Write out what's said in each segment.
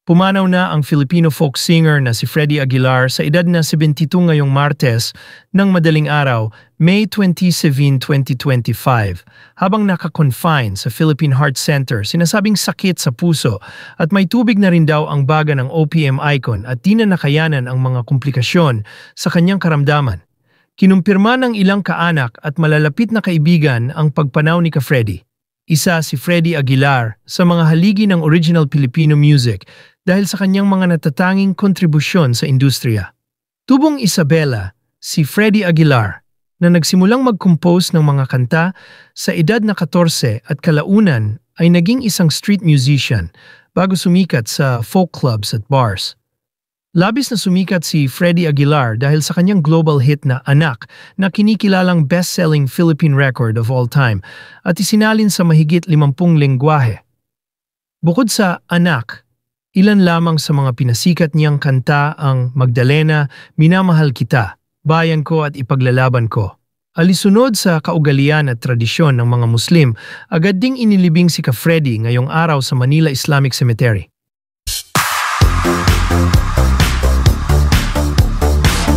Pumanaw na ang Filipino folk singer na si Freddy Aguilar sa edad na 72 ngayong Martes ng madaling araw, May 27, 2025. Habang naka-confine sa Philippine Heart Center, sinasabing sakit sa puso at may tubig na rin daw ang baga ng OPM icon at di na nakayanan ang mga komplikasyon sa kanyang karamdaman. Kinumpirma ng ilang kaanak at malalapit na kaibigan ang pagpanaw ni Ka-Freddy. Isa si Freddy Aguilar sa mga haligi ng original Filipino music dahil sa kanyang mga natatanging kontribusyon sa industriya. Tubong Isabela, si Freddy Aguilar, na nagsimulang mag-compose ng mga kanta sa edad na 14 at kalaunan ay naging isang street musician bago sumikat sa folk clubs at bars. Labis na sumikat si Freddy Aguilar dahil sa kanyang global hit na Anak na kinikilalang best-selling Philippine record of all time at isinalin sa mahigit 50 lengguwahe. Bukod sa Anak, ilan lamang sa mga pinasikat niyang kanta ang Magdalena, Minamahal Kita, Bayan Ko at Ipaglalaban Ko. Alisunod sa kaugalian at tradisyon ng mga Muslim, agad ding inilibing si Ka-Freddy ngayong araw sa Manila Islamic Cemetery.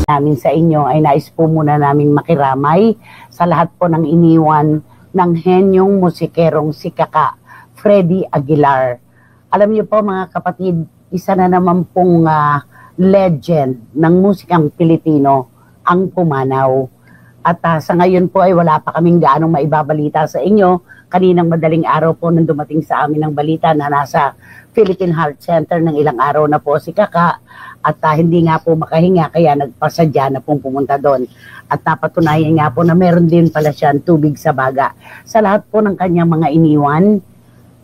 Namin sa inyo ay nais po muna naming makiramay sa lahat po ng iniwan ng henyong musikerong si Kaka Freddy Aguilar. Alam niyo po mga kapatid, isa na naman pong legend ng musikang Pilipino ang pumanaw. At sa ngayon po ay wala pa kaming gaanong maibabalita sa inyo. Kaninang madaling araw po nang dumating sa amin ang balita na nasa Philippine Heart Center ng ilang araw na po si Kaka. At hindi nga po makahinga kaya nagpasadya na pong pumunta doon. At napatunayan nga po na meron din pala siyang tubig sa baga. Sa lahat po ng kanyang mga iniwan,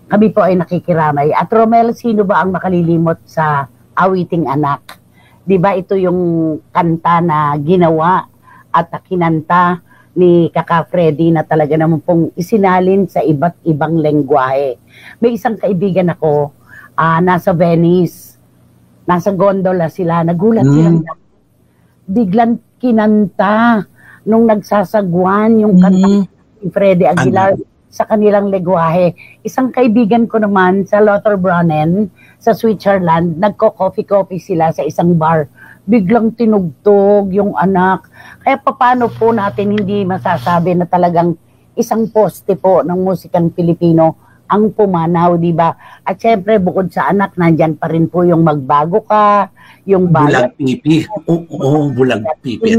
kami po ay nakikiramay. At Romel, sino ba ang makalilimot sa Awiting Anak? Di ba ito yung kanta na ginawa at kinanta ni Kaka Freddy na talaga naman pong isinalin sa iba't ibang lengguwahe. May isang kaibigan ako, nasa Venice, nasa gondola sila, nagulat silang biglang kinanta nung nagsasagwan yung kanta ni Freddy Aguilar sa kanilang lengguwahe. Isang kaibigan ko naman sa Lauterbrunnen sa Switzerland, nagko-coffee-coffee sila sa isang bar. Biglang tinugtog yung Anak. Kaya paano po natin hindi masasabi na talagang isang poste po ng musikang Pilipino ang pumanaw, di ba? At syempre, bukod sa Anak, nandyan pa rin po yung Magbago Ka, yung Bulag Pipi. Oo, Bulag Pipi.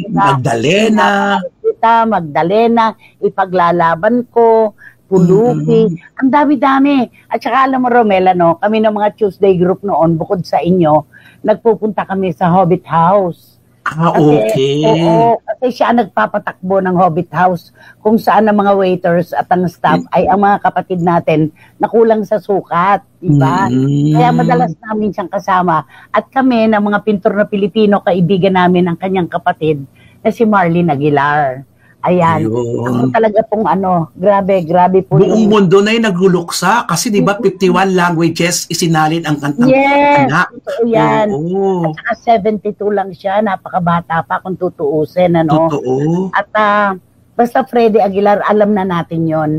Magdalena. Magdalena, Ipaglalaban Ko, Pulupi. Ang dami-dami. At saka alam mo, Romela, no, kami ng mga Tuesday group noon, bukod sa inyo, nagpupunta kami sa Hobbit House. Okay. Oo, kasi siya nagpapatakbo ng Hobbit House kung saan ang mga waiters at ang staff ay ang mga kapatid natin na kulang sa sukat, diba? Kaya madalas namin siyang kasama. At kami ng mga pintor na Pilipino, kaibigan namin ang kanyang kapatid na si Marlene Aguilar. Ayan. Ako talaga pong grabe po. Buong mundo na yung nagluluksa kasi di ba 51 languages isinalin ang kantang Anak. Totoo yan. At saka 72 lang siya, napakabata pa kung tutuusin. Totoo. At basta Freddy Aguilar, alam na natin yon.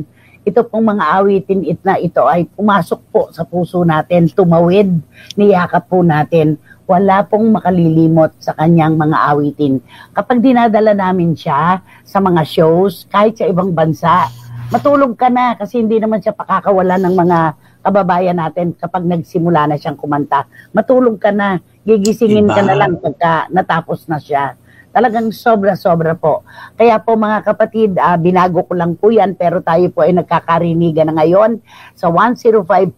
Ito pong mga awitin na ito ay pumasok po sa puso natin, tumawid, niyakap po natin. Wala pong makalilimot sa kanyang mga awitin. Kapag dinadala namin siya sa mga shows, kahit sa ibang bansa, matulog ka na kasi hindi naman siya pakakawala ng mga kababayan natin kapag nagsimula na siyang kumanta. Matulog ka na, gigisingin ka na lang pagka natapos na siya. Talagang sobra-sobra po. Kaya po mga kapatid, binago ko lang po yan pero tayo po ay nagkakarinigan na ngayon sa 105.9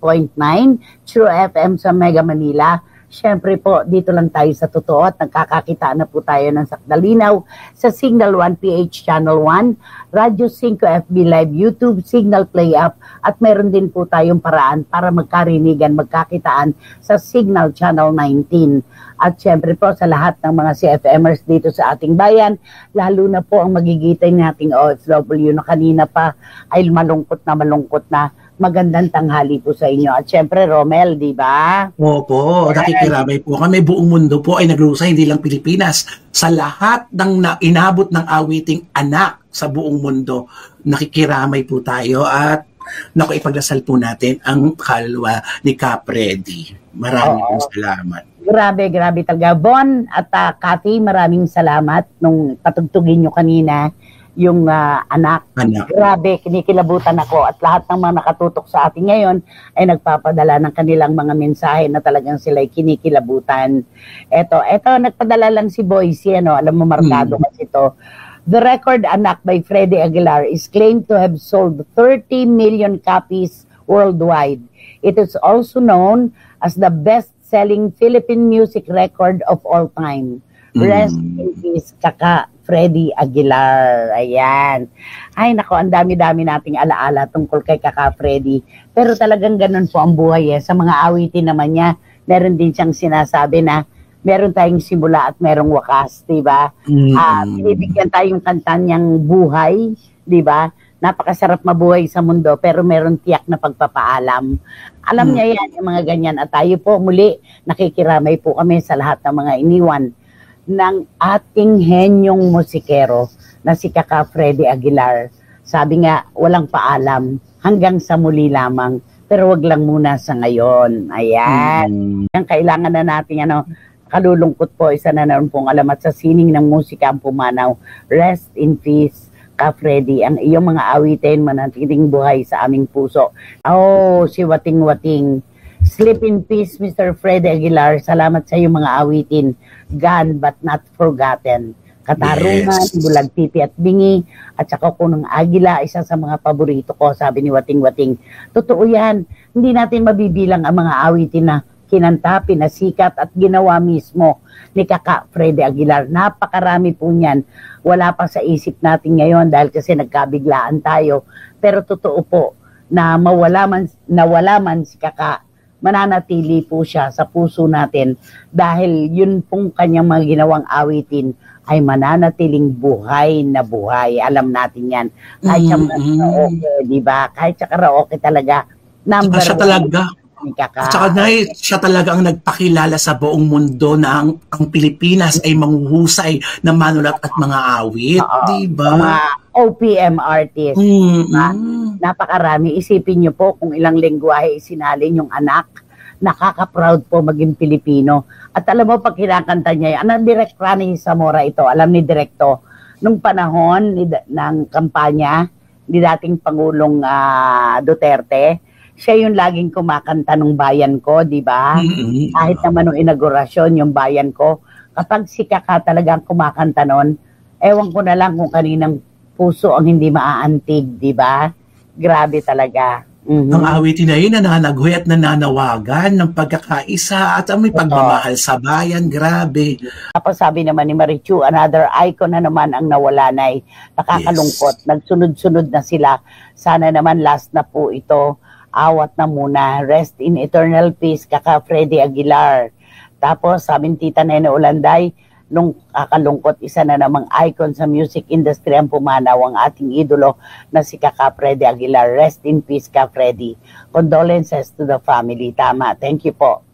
True FM sa Mega Manila. Siyempre po, dito lang tayo sa totoo at nagkakakita na po tayo ng Sakdalinaw sa Signal 1 PH Channel 1, Radyo 5 FB Live YouTube, Signal Play Up at meron din po tayong paraan para magkarinigan, magkakitaan sa Signal Channel 19. At siyempre po sa lahat ng mga CFMers dito sa ating bayan, lalo na po ang magigitay nating OFW na kanina pa ay malungkot na. Magandang tanghali po sa inyo. At syempre, Romel, di ba? Opo, nakikiramay po kami. Buong mundo po ay naglulusay, hindi lang Pilipinas. Sa lahat ng inabot ng awiting Anak sa buong mundo, nakikiramay po tayo. At Naku, ipagdasal po natin ang kalwa ni Ka Freddy. Maraming Oo. pong salamat. Grabe, grabe talaga. Bon at Cathy, maraming salamat nung patugtugin nyo kanina yung anak. Anak. Grabe, kinikilabutan ako at lahat ng mga nakatutok sa atin ngayon ay nagpapadala ng kanilang mga mensahe na talagang sila'y kinikilabutan. Eto, nagpadala lang si Boyce, alam mo, markado kasi ito. The record Anak by Freddy Aguilar is claimed to have sold 30 million copies worldwide. It is also known as the best-selling Philippine music record of all time. Rest in peace, Kaka Freddy Aguilar. Ayan. Ay, nako, ang dami-dami nating alaala tungkol kay Kaka Freddy. Pero talagang ganun po ang buhay eh. Sa mga awitin naman niya, meron din siyang sinasabi na meron tayong simula at merong wakas, di ba? Binibigyan tayong kanta niyang buhay, di ba? Napakasarap mabuhay sa mundo pero meron tiyak na pagpapaalam. Alam niya yan, yung mga ganyan. At tayo po muli, nakikiramay po kami sa lahat ng mga iniwan ng ating henyong musikero na si Kaka Freddy Aguilar. Sabi nga, walang paalam hanggang sa muli lamang. Pero wag lang muna sa ngayon. Ayan. Ang kailangan na natin, kalulungkot po, isa na naman pong alamat sa sining ng musika ang pumanaw. Rest in peace, Ka Freddy. Ang iyong mga awitin, manatiling buhay sa aming puso. Oh, si Wating Wating. Sleep in peace, Mr. Freddy Aguilar. Salamat sa iyong mga awitin. Gone but not forgotten. Katarungan, Yes. Bulag Pipi at Bingi, at saka Kunong Agila, isa sa mga paborito ko, sabi ni Wating Wating. Totoo yan. Hindi natin mabibilang ang mga awitin na kinanta, pinasikat at ginawa mismo ni Kaka Freddy Aguilar. Napakarami po niyan. Wala pa sa isip natin ngayon dahil kasi nagkabiglaan tayo. Pero totoo po na nawala man si Kaka, mananatili po siya sa puso natin dahil yun pong kanyang mga ginawang awitin ay mananatiling buhay na buhay. Alam natin yan. Kahit sa mga karaoke, di ba? Kahit sa karaoke talaga, number Siya one talaga. ni Kaka. At saka siya talaga ang nagpakilala sa buong mundo na ang Pilipinas ay manghuhusay na manulat at mga awit. Di ba? Mga OPM artist. Napakarami. Isipin niyo po kung ilang lengguwahe isinalin yung anak. Nakaka-proud po maging Pilipino. At alam mo, pag kinakanta niya, Direk Rani Zamora ito, alam ni Direkto, nung panahon ng kampanya ni dating Pangulong Duterte, siya yung laging kumakanta ng bayan ko, di ba? Kahit naman nung inaugurasyon, yung bayan ko, kapag si Kaka talagang kumakanta nun, ewan ko na lang kung kaninang puso ang hindi maaantig, di ba? Grabe talaga. Ang awitin na yun, nananaghoy at nananawagan ng pagkakaisa at ang may pagmamahal sa bayan. Grabe. Tapos sabi naman ni Marichu, another icon na naman ang nawala na nakakalungkot. Yes. Nagsunod-sunod na sila. Sana naman last na po ito. Awat na muna. Rest in eternal peace, Kaka Freddy Aguilar. Tapos sabi ni Tita Nene Olanday, nung kakalungkot, isa na namang icon sa music industry ang pumanaw, ang ating idolo na si Kaka Freddy Aguilar. Rest in peace, Ka Freddy. Condolences to the family. Tama. Thank you po.